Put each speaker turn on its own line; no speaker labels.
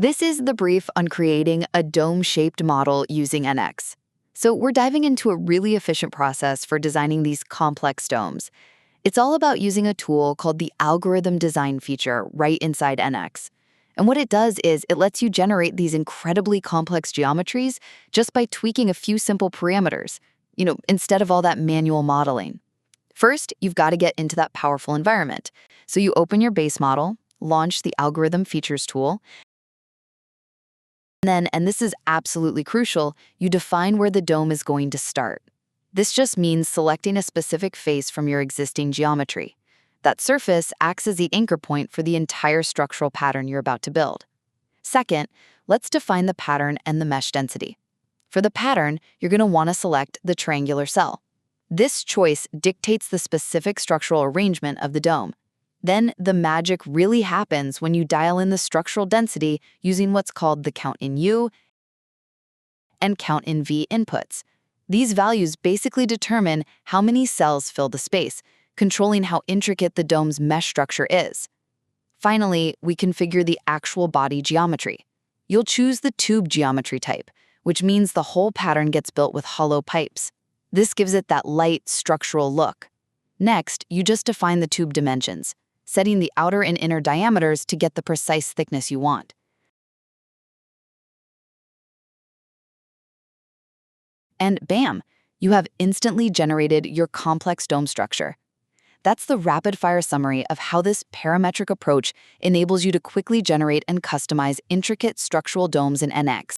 This is the brief on creating a dome-shaped model using NX. So we're diving into a really efficient process for designing these complex domes. It's all about using a tool called the algorithm design feature right inside NX. And what it does is it lets you generate these incredibly complex geometries just by tweaking a few simple parameters, instead of all that manual modeling. First, you've got to get into that powerful environment. So you open your base model, launch the algorithm features tool, and this is absolutely crucial, you define where the dome is going to start. This just means selecting a specific face from your existing geometry. That surface acts as the anchor point for the entire structural pattern you're about to build. Second, let's define the pattern and the mesh density. For the pattern, you're going to want to select the triangular cell. This choice dictates the specific structural arrangement of the dome. Then the magic really happens when you dial in the structural density using what's called the count in U and count in V inputs. These values basically determine how many cells fill the space, controlling how intricate the dome's mesh structure is. Finally, we configure the actual body geometry. You'll choose the tube geometry type, which means the whole pattern gets built with hollow pipes. This gives it that light, structural look. Next, you just define the tube dimensions, setting the outer and inner diameters to get the precise thickness you want. And bam, you have instantly generated your complex dome structure. That's the rapid-fire summary of how this parametric approach enables you to quickly generate and customize intricate structural domes in NX.